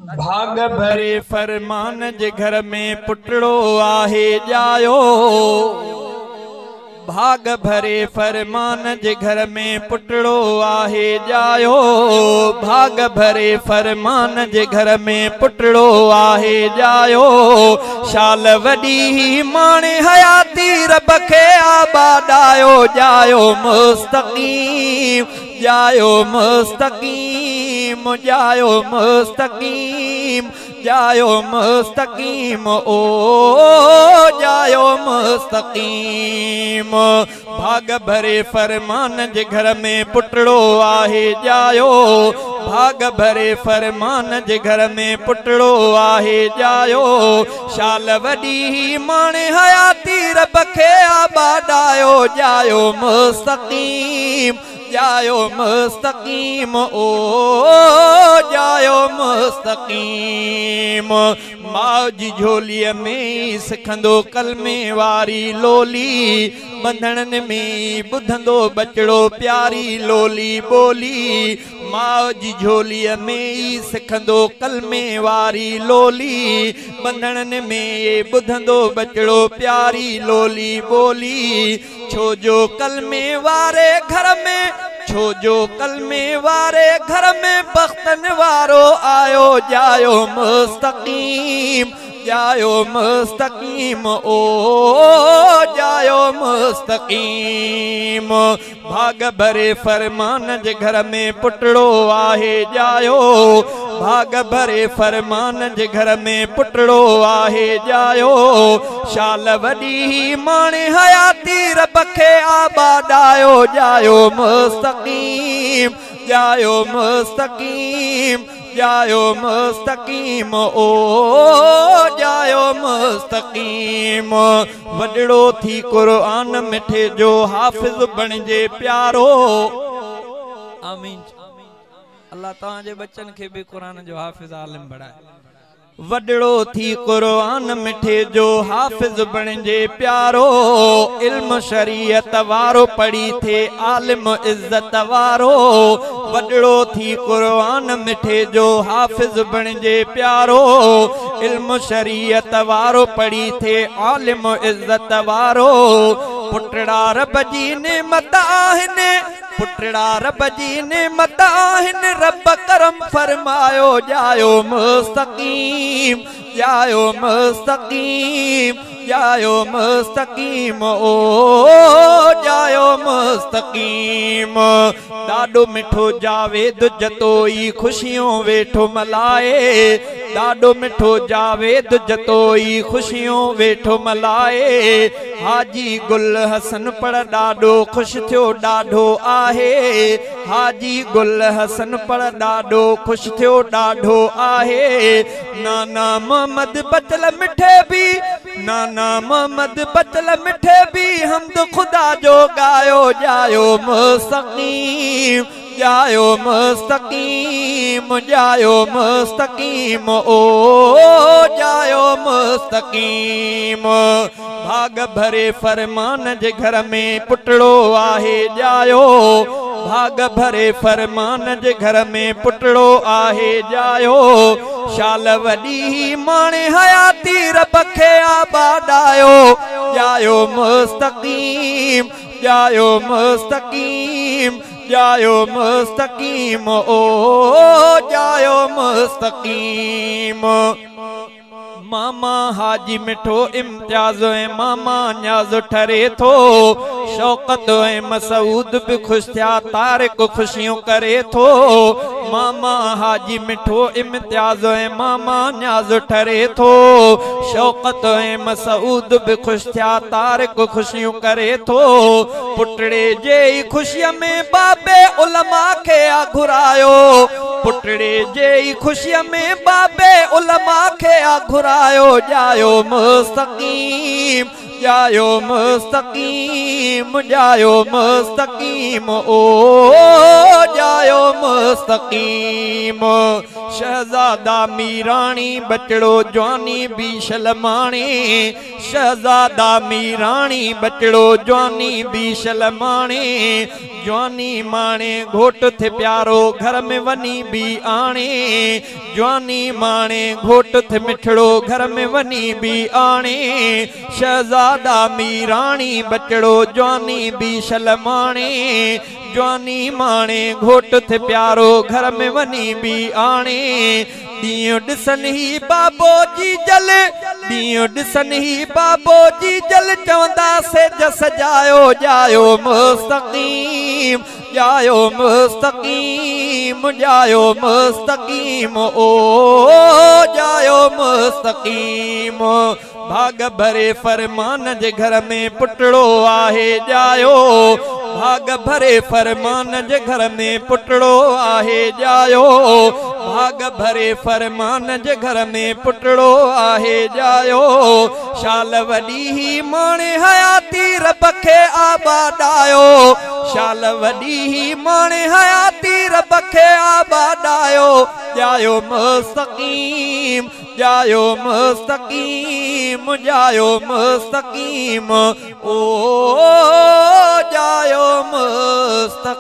भाग भरे फरमान जे घर में पुटड़ो आहे जायो। भाग भरे फरमान जे घर में पुटड़ो आहे जायो। भाग भरे फरमान जे घर में पुटड़ो आहे जायो। शाल वडी माणे हयाती रब खे आबादायो जायो मुस्तकीम जायो मुस्तकीम जायो मुस्तकीम जायो मुस्तकीम ओ जायो मुस्तकीम। भाग भरे फरमान जे घर में पुटड़ो आहे जायो। भाग भरे फरमान जे घर में पुटड़ो आहे जायो। शाल वडी माणे हयाती रब खे आबादायो जायो मुस्तकीम जायो मुस्तकीम ओ जायो मुस्तकीम। माँ जी झोलीअ में सिखंदो कलमे वारी लोली। बंधन में बुधंदो बचड़ो प्यारी लोली बोली। माँ जी झोलीअ में सिखंदो कलमे वारी लोली। बंधन में बुधंदो बचड़ो प्यारी लोली बोली। छो जो कलमे वारे घर में छो जो कलमे वारे घर में बख्तन वारो आयो जायो मुस्तकीम जायो मुस्तकीम ओ जायो मुस्तकीम। भाग भरे फरमान जे घर में पुटड़ो आहे जायो। भाग भरे फरमान जे घर में पुटड़ो आहे जायो। शाल वडी माणे हयाती रब खे आबादायो जायो मुस्तकीम जायो मुस्तकीम जायो मुस्तकीम ओ जायो मुस्तकीम। वडड़ो थी कुरान मिठे जो हाफिज बणजे प्यारो। आमीन। अल्लाह तव्हांजे बच्चन खे भी कुरान जो हाफिज आलिम बणाए। वडड़ो थी कुरान मिठे जो हाफिज बणजे प्यारो। इल्म शरीयत वारो पढ़ी थे आलिम इज्जत वारो। वडड़ो थी कुरान मिठे जो हाफिज बणजे प्यारो। इल्म शरीयत वारो पढ़ी थे आलिम इज्जत वारो। पुटड़ा रब जी नेमत आहिनि पुटड़ा रब जी नेमत आहिनि रब करम फरमायो जायो मुस्तकीम जायो मुस्तकीम जायो मुस्तकीम ओ जायो मुस्तकीम। ॾाढो मिठो जावेद जतोई खुशियों वेठो मलाए। ॾाढो मिठो जावेद जतोई खुशियों वेठो मलाए। हाजी गुल हसन पढ़ ॾाढो ख़ुशि थियो ॾाढो आहे। हाजी गुल हसन पढ़ ॾाढो ख़ुशि थियो ॾाढो आहे। नाना मोहम्मद बचल मिठे भी नाना मोहम्मद बचल मिठे भी हमद खुदा जो गायो जायो मुस्तकीम जायो मुस्तकीम जायो मुस्तकीम ओ जायो मुस्तकीम। भाग भरे फरमान जे घर में पुटड़ो आहे जायो। भाग भरे फरमान जे घर में पुटड़ो आहे जायो। शाल वडी माणे हयाती रब खे आबादायो जायो मुस्तकीम जायो मुस्तकीम जायो मुस्तकीम ओ जायो मुस्तकीम। मामा हाजी मिठो इम्तियाज मामा न्याज ठरे थो। शौकत मसूद भी खुश थिया तारिक खुशियों करे थो। मामा हाजी मिठो इम्तियाज मामा न्याज ठरे थो। शौकत मसूद भी खुश थिया तारिक खुशियों करे थो। पुटड़े जे खुशिया में बाबे उलमा खे घुरायो। पुटड़े जे खुशिया में बाबे उलमा खे घुरायो जायो मुस्तकीम जायो मुस्तकीम जायो मुस्तकीम ओ जायो मुस्तकीम। शहजादा मीरानी बचड़ो जवानी भी शलमाणे। शहजादा मीरानी बचड़ो जवानी भी शलमाणे। जवानी माणे घोट थे प्यारो घर में वनी भी आणे जवानी माणे घोट थे मिठड़ो घर में वनी भी आणे शहजादा मीराणी बचड़ो जवानी भी शलमाणे जवानी माणे घोट थे प्यारो घर में वनी भी आणे दियो दिसन ही बाबो जी जल दियो दिसन ही बाबो जी जल चवंदा से जस जायो जायो मुस्तकीम जायो मुस्तकीम जायो मुस्तकीम ओ जायो मुस्तकीम भाग भरे फरमान जे घर में पुटड़ो आहे जायो भाग भरे फरमान जे घर में पुटड़ो आहे जायो भाग भरे फरमान जे घर में पुटड़ो आहे जायो शाल वडी ही माणे हयाती रब खे आबादायो शाल वडी ही माणे हयाती रब खे आबादायो जायो मुस्तकीम जायो मुस्तकीम जायो मुस्तकीम ओ जायो मुस्तकीम।